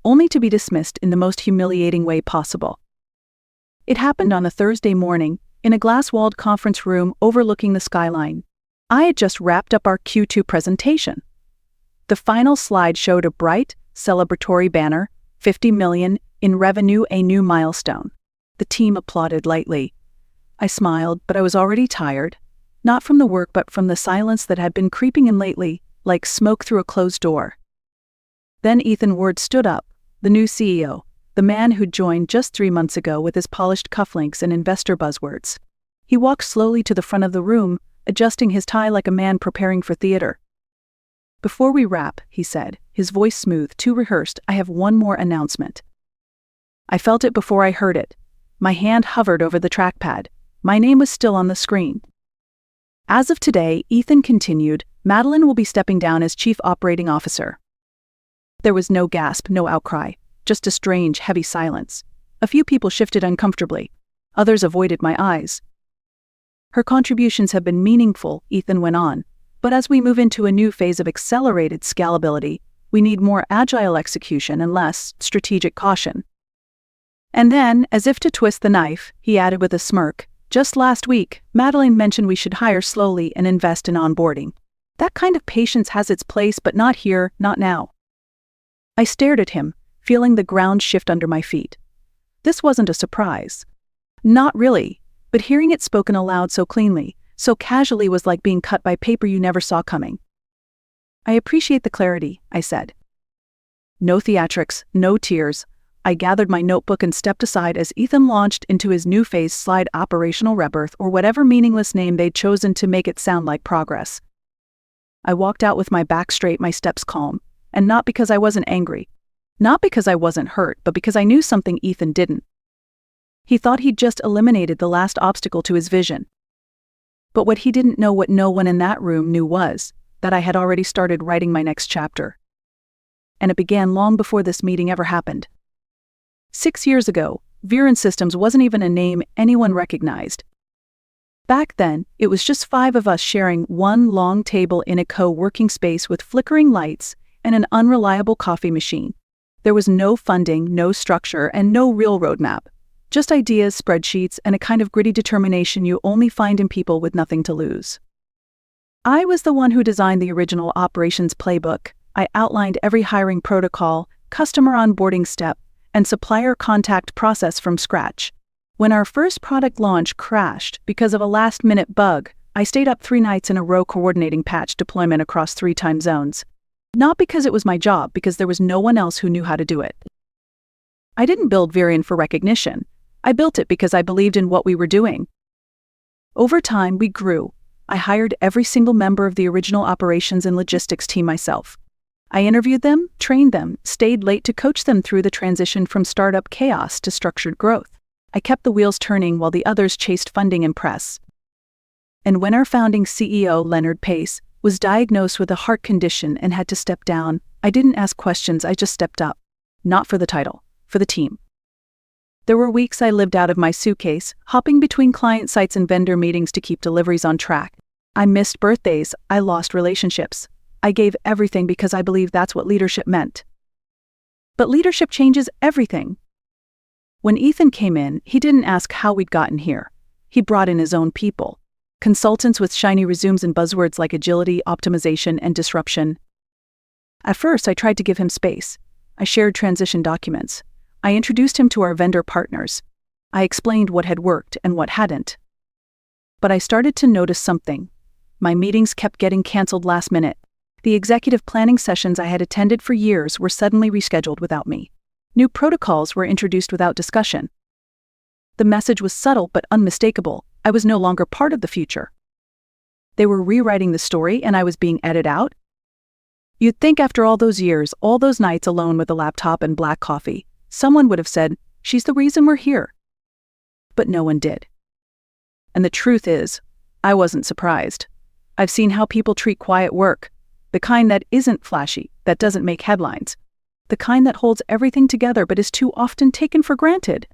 only to be dismissed in the most humiliating way possible. It happened on a Thursday morning, in a glass-walled conference room overlooking the skyline. I had just wrapped up our Q2 presentation. The final slide showed a bright, celebratory banner, 50 million in revenue, a new milestone. The team applauded lightly. I smiled, but I was already tired, not from the work but from the silence that had been creeping in lately, like smoke through a closed door. Then Ethan Ward stood up, the new CEO, the man who'd joined just 3 months ago with his polished cufflinks and investor buzzwords. He walked slowly to the front of the room, adjusting his tie like a man preparing for theater. "Before we wrap," he said, his voice smooth, too rehearsed, "I have one more announcement." I felt it before I heard it. My hand hovered over the trackpad. My name was still on the screen. "As of today," Ethan continued, "Madeline will be stepping down as Chief Operating Officer." There was no gasp, no outcry, just a strange, heavy silence. A few people shifted uncomfortably. Others avoided my eyes. "Her contributions have been meaningful," Ethan went on, "but as we move into a new phase of accelerated scalability, we need more agile execution and less strategic caution." And then, as if to twist the knife, he added with a smirk, "Just last week, Madeline mentioned we should hire slowly and invest in onboarding. That kind of patience has its place, but not here, not now." I stared at him, feeling the ground shift under my feet. This wasn't a surprise. Not really, but hearing it spoken aloud so cleanly, so casually was like being cut by paper you never saw coming. "I appreciate the clarity," I said. No theatrics, no tears. I gathered my notebook and stepped aside as Ethan launched into his new phase slide operational rebirth or whatever meaningless name they'd chosen to make it sound like progress. I walked out with my back straight, my steps calm, and not because I wasn't angry. Not because I wasn't hurt, but because I knew something Ethan didn't. He thought he'd just eliminated the last obstacle to his vision. But what he didn't know, what no one in that room knew, was that I had already started writing my next chapter. And it began long before this meeting ever happened. 6 years ago, Viren Systems wasn't even a name anyone recognized. Back then, it was just 5 of us sharing one long table in a co-working space with flickering lights and an unreliable coffee machine. There was no funding, no structure, and no real roadmap. Just ideas, spreadsheets, and a kind of gritty determination you only find in people with nothing to lose. I was the one who designed the original operations playbook. I outlined every hiring protocol, customer onboarding step, and supplier contact process from scratch. When our first product launch crashed because of a last-minute bug, I stayed up 3 nights in a row coordinating patch deployment across 3 time zones. Not because it was my job, because there was no one else who knew how to do it. I didn't build Viren for recognition. I built it because I believed in what we were doing. Over time, we grew. I hired every single member of the original operations and logistics team myself. I interviewed them, trained them, stayed late to coach them through the transition from startup chaos to structured growth. I kept the wheels turning while the others chased funding and press. And when our founding CEO, Leonard Pace, was diagnosed with a heart condition and had to step down, I didn't ask questions, I just stepped up. Not for the title, for the team. There were weeks I lived out of my suitcase, hopping between client sites and vendor meetings to keep deliveries on track. I missed birthdays, I lost relationships. I gave everything because I believed that's what leadership meant. But leadership changes everything. When Ethan came in, he didn't ask how we'd gotten here. He brought in his own people. Consultants with shiny resumes and buzzwords like agility, optimization, and disruption. At first, I tried to give him space. I shared transition documents. I introduced him to our vendor partners. I explained what had worked and what hadn't. But I started to notice something. My meetings kept getting canceled last minute. The executive planning sessions I had attended for years were suddenly rescheduled without me. New protocols were introduced without discussion. The message was subtle but unmistakable. I was no longer part of the future. They were rewriting the story and I was being edited out. You'd think after all those years, all those nights alone with a laptop and black coffee, someone would have said, "She's the reason we're here." But no one did. And the truth is, I wasn't surprised. I've seen how people treat quiet work, the kind that isn't flashy, that doesn't make headlines, the kind that holds everything together but is too often taken for granted.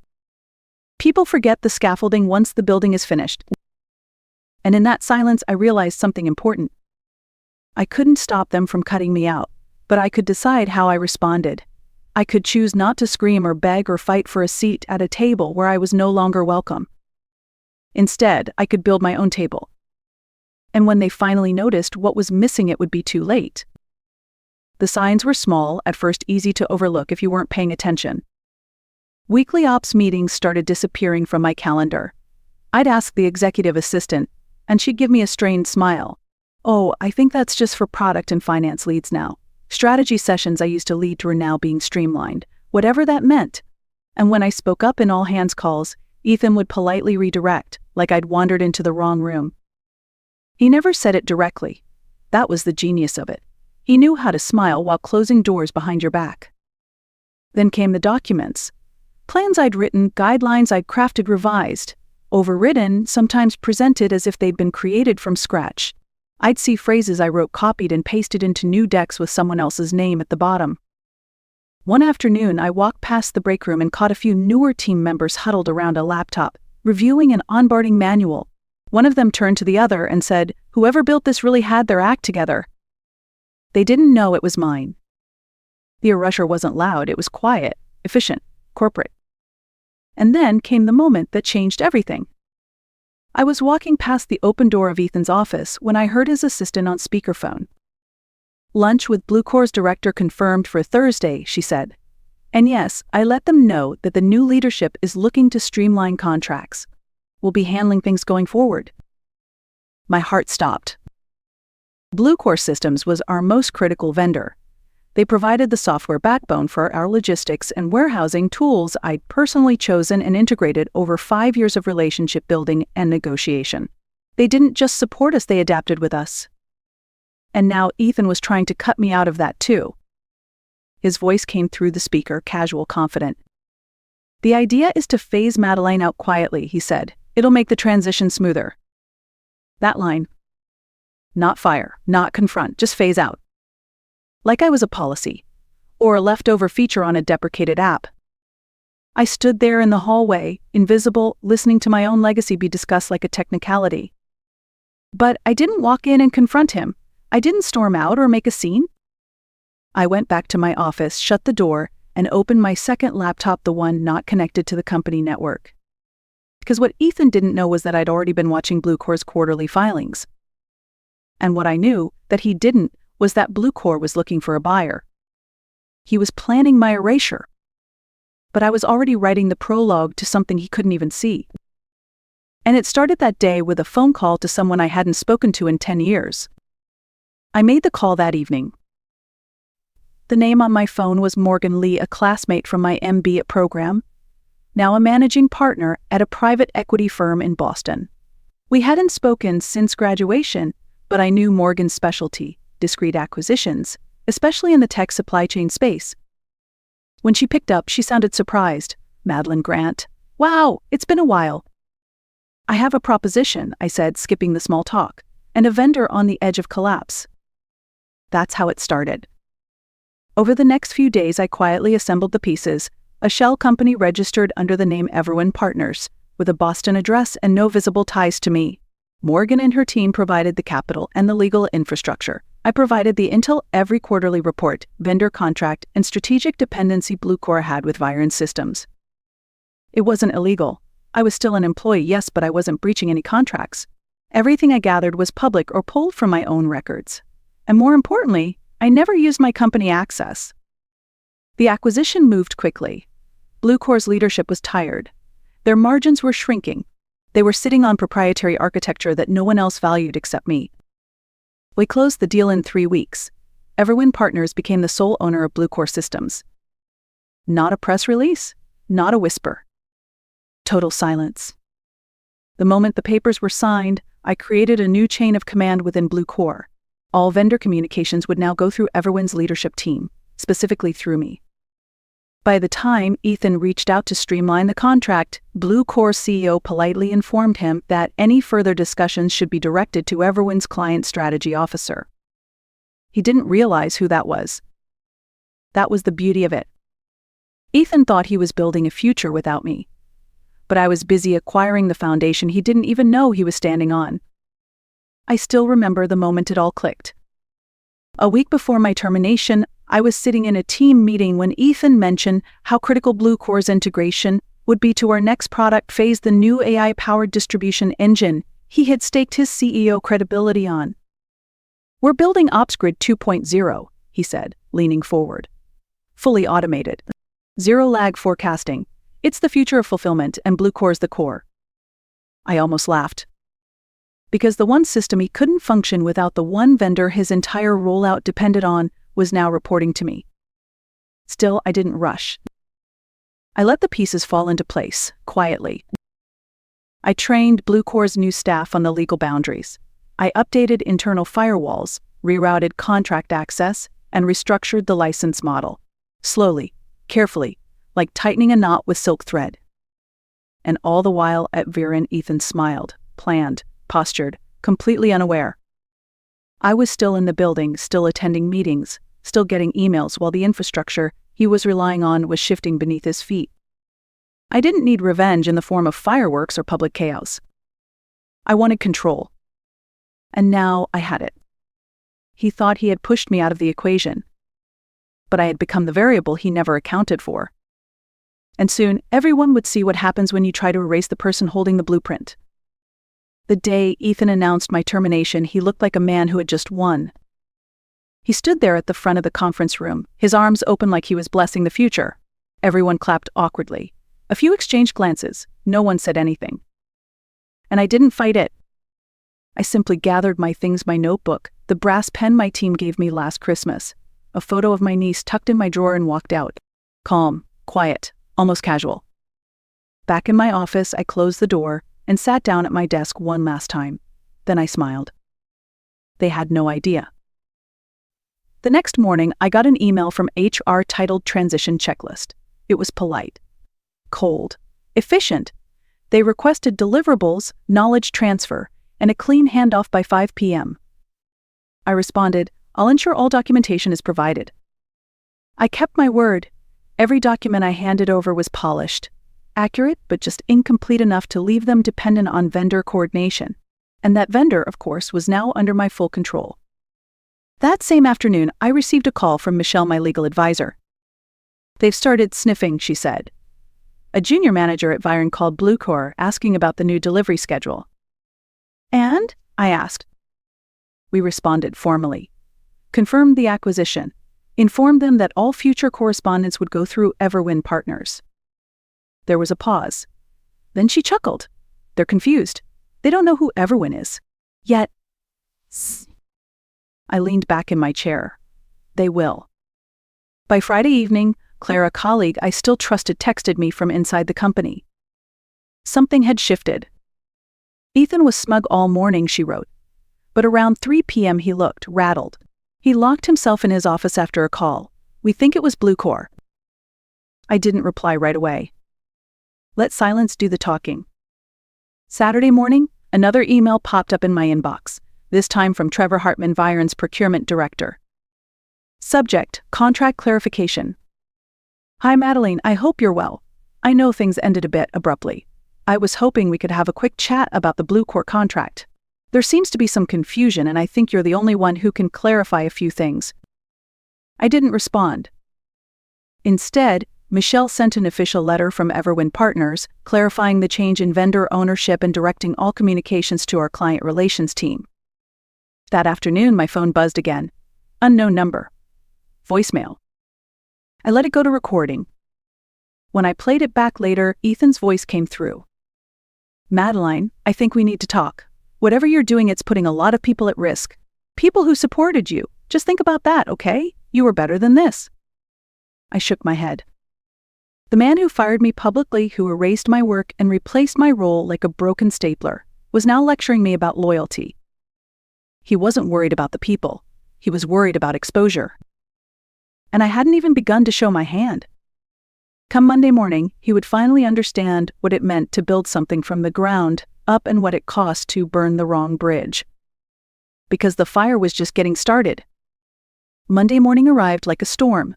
People forget the scaffolding once the building is finished. And in that silence, I realized something important. I couldn't stop them from cutting me out, but I could decide how I responded. I could choose not to scream or beg or fight for a seat at a table where I was no longer welcome. Instead, I could build my own table. And when they finally noticed what was missing, it would be too late. The signs were small, at first easy to overlook if you weren't paying attention. Weekly ops meetings started disappearing from my calendar. I'd ask the executive assistant, and she'd give me a strained smile. "Oh, I think that's just for product and finance leads now. Strategy sessions I used to lead were now being streamlined," whatever that meant. And when I spoke up in all hands calls, Ethan would politely redirect, like I'd wandered into the wrong room. He never said it directly. That was the genius of it. He knew how to smile while closing doors behind your back. Then came the documents. Plans I'd written, guidelines I'd crafted, revised, overridden, sometimes presented as if they'd been created from scratch. I'd see phrases I wrote copied and pasted into new decks with someone else's name at the bottom. One afternoon, I walked past the break room and caught a few newer team members huddled around a laptop, reviewing an onboarding manual. One of them turned to the other and said, "Whoever built this really had their act together." They didn't know it was mine. The erusher wasn't loud, it was quiet, efficient, corporate. And then came the moment that changed everything. I was walking past the open door of Ethan's office when I heard his assistant on speakerphone. "Lunch with Bluecore's director confirmed for Thursday," she said. "And yes, I let them know that the new leadership is looking to streamline contracts. We'll be handling things going forward." My heart stopped. Bluecore Systems was our most critical vendor. They provided the software backbone for our logistics and warehousing tools I'd personally chosen and integrated over 5 years of relationship building and negotiation. They didn't just support us, they adapted with us. And now Ethan was trying to cut me out of that too. His voice came through the speaker, casual, confident. "The idea is to phase Madeleine out quietly," he said. "It'll make the transition smoother." That line. Not fire, not confront, just phase out. Like I was a policy, or a leftover feature on a deprecated app. I stood there in the hallway, invisible, listening to my own legacy be discussed like a technicality. But I didn't walk in and confront him. I didn't storm out or make a scene. I went back to my office, shut the door, and opened my second laptop, the one not connected to the company network. Because what Ethan didn't know was that I'd already been watching Bluecore's quarterly filings. And what I knew, that he didn't, was that Bluecore was looking for a buyer. He was planning my erasure. But I was already writing the prologue to something he couldn't even see. And it started that day with a phone call to someone I hadn't spoken to in 10 years. I made the call that evening. The name on my phone was Morgan Lee, a classmate from my MBA program, now a managing partner at a private equity firm in Boston. We hadn't spoken since graduation, but I knew Morgan's specialty, discrete acquisitions, especially in the tech supply chain space. When she picked up, she sounded surprised. "Madeline Grant. Wow, it's been a while." "I have a proposition," I said, skipping the small talk, "and a vendor on the edge of collapse." That's how it started. Over the next few days, I quietly assembled the pieces, a shell company registered under the name Everwin Partners, with a Boston address and no visible ties to me. Morgan and her team provided the capital and the legal infrastructure. I provided the intel, every quarterly report, vendor contract, and strategic dependency Bluecore had with Viren Systems. It wasn't illegal. I was still an employee, yes, but I wasn't breaching any contracts. Everything I gathered was public or pulled from my own records. And more importantly, I never used my company access. The acquisition moved quickly. Bluecore's leadership was tired. Their margins were shrinking. They were sitting on proprietary architecture that no one else valued except me. We closed the deal in 3 weeks. Everwin Partners became the sole owner of Bluecore Systems. Not a press release, not a whisper. Total silence. The moment the papers were signed, I created a new chain of command within Bluecore. All vendor communications would now go through Everwin's leadership team, specifically through me. By the time Ethan reached out to streamline the contract, Bluecore's CEO politely informed him that any further discussions should be directed to Everwin's client strategy officer. He didn't realize who that was. That was the beauty of it. Ethan thought he was building a future without me. But I was busy acquiring the foundation he didn't even know he was standing on. I still remember the moment it all clicked. A week before my termination, I was sitting in a team meeting when Ethan mentioned how critical Bluecore's integration would be to our next product phase, the new AI-powered distribution engine he had staked his CEO credibility on. "We're building OpsGrid 2.0, he said, leaning forward. "Fully automated. Zero-lag forecasting. It's the future of fulfillment, and Bluecore's the core." I almost laughed. Because the one system he couldn't function without, the one vendor his entire rollout depended on, was now reporting to me. Still, I didn't rush. I let the pieces fall into place, quietly. I trained Bluecore's new staff on the legal boundaries. I updated internal firewalls, rerouted contract access, and restructured the license model. Slowly, carefully, like tightening a knot with silk thread. And all the while, at Vera and Ethan smiled, planned, postured, completely unaware. I was still in the building, still attending meetings, still getting emails, while the infrastructure he was relying on was shifting beneath his feet. I didn't need revenge in the form of fireworks or public chaos. I wanted control. And now I had it. He thought he had pushed me out of the equation. But I had become the variable he never accounted for. And soon, everyone would see what happens when you try to erase the person holding the blueprint. The day Ethan announced my termination, he looked like a man who had just won. He stood there at the front of the conference room, his arms open like he was blessing the future. Everyone clapped awkwardly. A few exchanged glances. No one said anything. And I didn't fight it. I simply gathered my things, my notebook, the brass pen my team gave me last Christmas, a photo of my niece tucked in my drawer, and walked out. Calm, quiet, almost casual. Back in my office, I closed the door and sat down at my desk one last time. Then I smiled. They had no idea. The next morning, I got an email from HR titled Transition Checklist. It was polite, cold, efficient. They requested deliverables, knowledge transfer, and a clean handoff by 5 p.m. I responded, "I'll ensure all documentation is provided." I kept my word. Every document I handed over was polished, accurate, but just incomplete enough to leave them dependent on vendor coordination. And that vendor, of course, was now under my full control. That same afternoon, I received a call from Michelle, my legal advisor. "They've started sniffing," she said. "A junior manager at Viren called Bluecore asking about the new delivery schedule." "And?" I asked. We responded formally. Confirmed the acquisition. Informed them that all future correspondence would go through Everwin Partners. There was a pause. Then she chuckled. "They're confused. They don't know who Everwin is. Yet..." I leaned back in my chair. "They will." By Friday evening, Claire, a colleague I still trusted, texted me from inside the company. Something had shifted. "Ethan was smug all morning," she wrote. "But around 3 p.m. he looked rattled. He locked himself in his office after a call. We think it was Bluecore." I didn't reply right away. Let silence do the talking. Saturday morning, another email popped up in my inbox, this time from Trevor Hartman, Viren's procurement director. Subject: contract clarification. "Hi Madeline, I hope you're well. I know things ended a bit abruptly. I was hoping we could have a quick chat about the Bluecore contract. There seems to be some confusion, and I think you're the only one who can clarify a few things." I didn't respond. Instead, Michelle sent an official letter from Everwin Partners, clarifying the change in vendor ownership and directing all communications to our client relations team. That afternoon, my phone buzzed again. Unknown number. Voicemail. I let it go to recording. When I played it back later, Ethan's voice came through. "Madeline, I think we need to talk. Whatever you're doing, it's putting a lot of people at risk. People who supported you. Just think about that, okay? You were better than this." I shook my head. The man who fired me publicly, who erased my work and replaced my role like a broken stapler, was now lecturing me about loyalty. He wasn't worried about the people. He was worried about exposure. And I hadn't even begun to show my hand. Come Monday morning, he would finally understand what it meant to build something from the ground up and what it cost to burn the wrong bridge. Because the fire was just getting started. Monday morning arrived like a storm.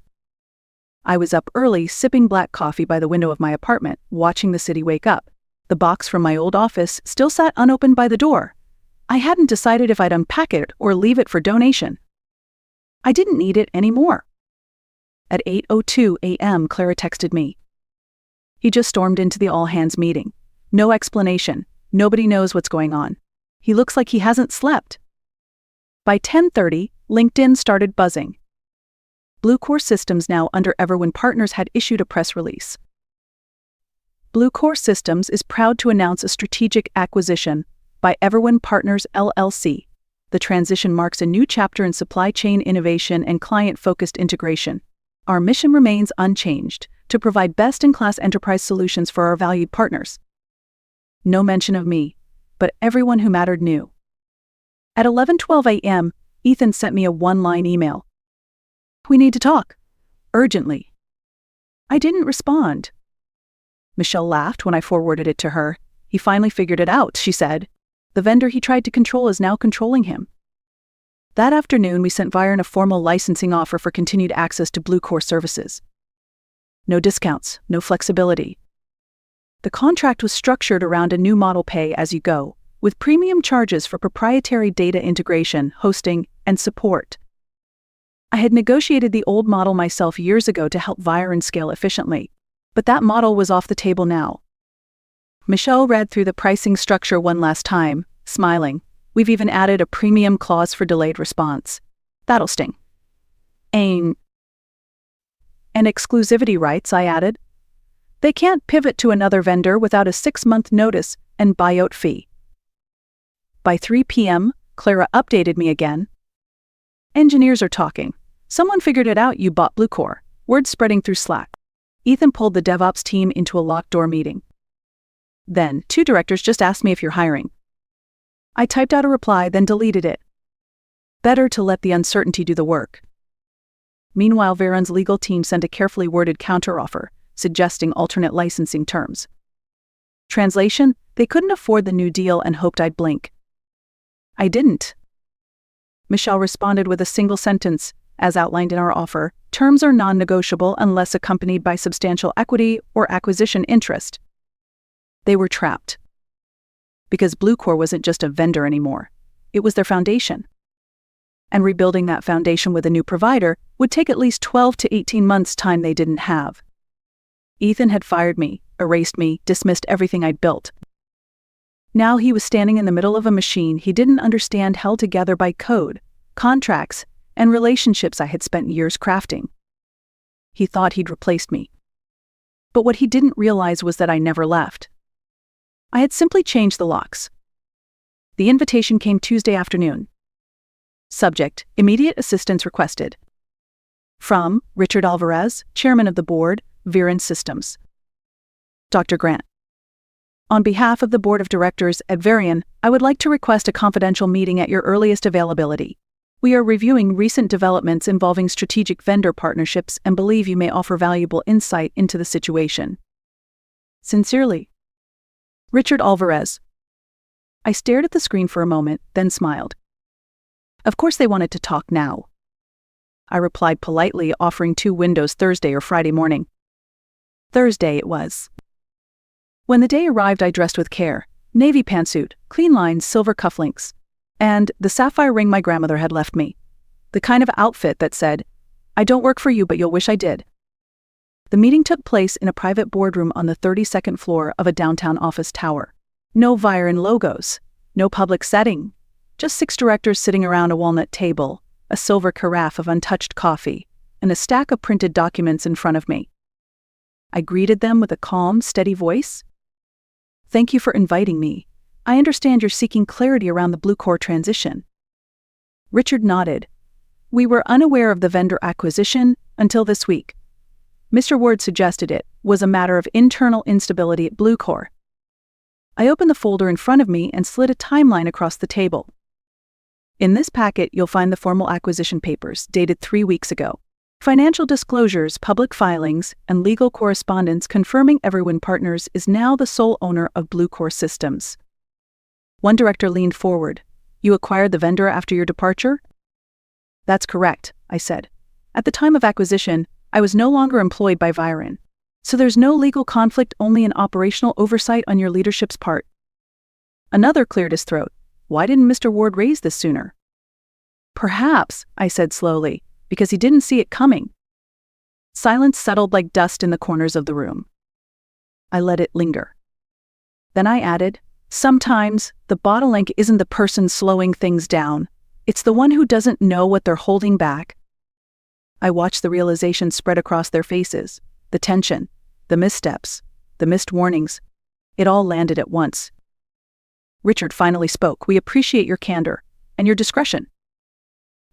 I was up early, sipping black coffee by the window of my apartment, watching the city wake up. The box from my old office still sat unopened by the door. I hadn't decided if I'd unpack it or leave it for donation. I didn't need it anymore. At 8:02 a.m., Clara texted me. He just stormed into the all-hands meeting. No explanation. Nobody knows what's going on. He looks like he hasn't slept. By 10:30, LinkedIn started buzzing. Blue Core Systems, now under Everwin Partners, had issued a press release. Blue Core Systems is proud to announce a strategic acquisition by Everwin Partners LLC. The transition marks a new chapter in supply chain innovation and client-focused integration. Our mission remains unchanged: to provide best-in-class enterprise solutions for our valued partners. No mention of me, but everyone who mattered knew. At 11:12 a.m., Ethan sent me a one-line email. "We need to talk. Urgently." I didn't respond. Michelle laughed when I forwarded it to her. "He finally figured it out," she said. "The vendor he tried to control is now controlling him." That afternoon, we sent Viren a formal licensing offer for continued access to Blue Core services. No discounts, no flexibility. The contract was structured around a new model, pay-as-you-go, with premium charges for proprietary data integration, hosting, and support. I had negotiated the old model myself years ago to help Viren scale efficiently, but that model was off the table now. Michelle read through the pricing structure one last time, smiling. "We've even added a premium clause for delayed response. That'll sting." And exclusivity rights, I added. "They can't pivot to another vendor without a 6-month notice and buyout fee." By 3 p.m., Clara updated me again. "Engineers are talking. Someone figured it out. You bought Blue Core." Word spreading through Slack. Ethan pulled the DevOps team into a locked-door meeting. "Then, 2 directors just asked me if you're hiring." I typed out a reply, then deleted it. Better to let the uncertainty do the work. Meanwhile, Viren's legal team sent a carefully worded counteroffer, suggesting alternate licensing terms. Translation: they couldn't afford the new deal and hoped I'd blink. I didn't. Michelle responded with a single sentence: "As outlined in our offer, terms are non-negotiable unless accompanied by substantial equity or acquisition interest." They were trapped. Because Blue Core wasn't just a vendor anymore. It was their foundation. And rebuilding that foundation with a new provider would take at least 12 to 18 months, time they didn't have. Ethan had fired me, erased me, dismissed everything I'd built. Now he was standing in the middle of a machine he didn't understand, held together by code, contracts, and relationships I had spent years crafting. He thought he'd replaced me. But what he didn't realize was that I never left. I had simply changed the locks. The invitation came Tuesday afternoon. Subject: immediate assistance requested. From Richard Alvarez, Chairman of the Board, Viren Systems. Dr. Grant. On behalf of the Board of Directors at Viren, I would like to request a confidential meeting at your earliest availability. We are reviewing recent developments involving strategic vendor partnerships and believe you may offer valuable insight into the situation. Sincerely, Richard Alvarez. I stared at the screen for a moment, then smiled. Of course they wanted to talk now. I replied politely, offering 2 windows: Thursday or Friday morning. Thursday it was. When the day arrived, I dressed with care: navy pantsuit, clean lines, silver cufflinks, and the sapphire ring my grandmother had left me. The kind of outfit that said, "I don't work for you, but you'll wish I did." The meeting took place in a private boardroom on the 32nd floor of a downtown office tower. No Viren logos, no public setting, just 6 directors sitting around a walnut table, a silver carafe of untouched coffee, and a stack of printed documents in front of me. I greeted them with a calm, steady voice. "Thank you for inviting me. I understand you're seeking clarity around the Blue Core transition." Richard nodded. "We were unaware of the vendor acquisition until this week. Mr. Ward suggested it was a matter of internal instability at Blue Core." I opened the folder in front of me and slid a timeline across the table. In this packet, you'll find the formal acquisition papers, dated 3 weeks ago. Financial disclosures, public filings, and legal correspondence confirming Everwin Partners is now the sole owner of Blue Core Systems. One director leaned forward. "You acquired the vendor after your departure?" "That's correct," I said. "At the time of acquisition, I was no longer employed by Viren. So there's no legal conflict, only an operational oversight on your leadership's part." Another cleared his throat. "Why didn't Mr. Ward raise this sooner?" "Perhaps," I said slowly, "because he didn't see it coming." Silence settled like dust in the corners of the room. I let it linger. Then I added, sometimes the bottleneck isn't the person slowing things down, it's the one who doesn't know what they're holding back. I watched the realization spread across their faces, the tension, the missteps, the missed warnings. It all landed at once. Richard finally spoke. We appreciate your candor and your discretion.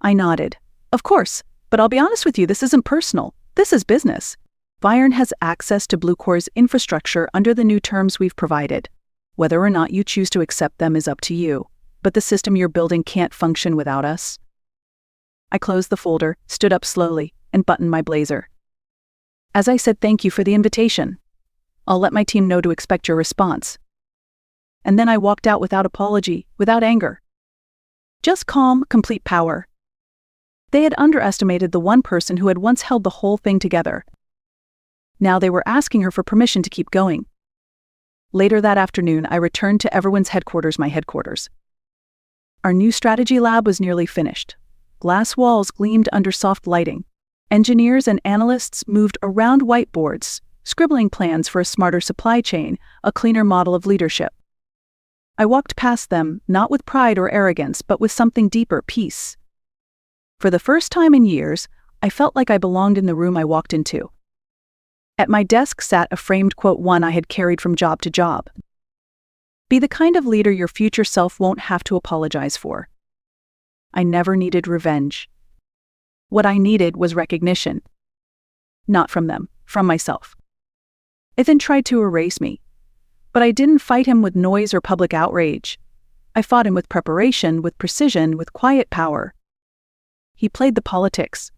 I nodded. Of course, but I'll be honest with you, this isn't personal. This is business. Viren has access to Bluecore's infrastructure under the new terms we've provided. Whether or not you choose to accept them is up to you, but the system you're building can't function without us. I closed the folder, stood up slowly, and buttoned my blazer. As I said, thank you for the invitation. I'll let my team know to expect your response. And then I walked out without apology, without anger. Just calm, complete power. They had underestimated the one person who had once held the whole thing together. Now they were asking her for permission to keep going. Later that afternoon, I returned to everyone's headquarters, my headquarters. Our new strategy lab was nearly finished. Glass walls gleamed under soft lighting. Engineers and analysts moved around whiteboards, scribbling plans for a smarter supply chain, a cleaner model of leadership. I walked past them, not with pride or arrogance, but with something deeper, peace. For the first time in years, I felt like I belonged in the room I walked into. At my desk sat a framed quote, one I had carried from job to job. Be the kind of leader your future self won't have to apologize for. I never needed revenge. What I needed was recognition. Not from them, from myself. Ethan tried to erase me, but I didn't fight him with noise or public outrage. I fought him with preparation, with precision, with quiet power. He played the politics.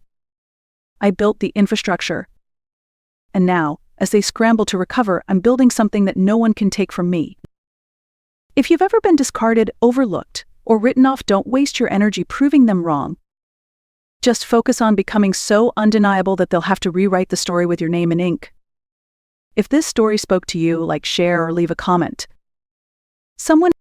I built the infrastructure. And now, as they scramble to recover, I'm building something that no one can take from me. If you've ever been discarded, overlooked, or written off, don't waste your energy proving them wrong. Just focus on becoming so undeniable that they'll have to rewrite the story with your name in ink. If this story spoke to you, like, share, or leave a comment. Someone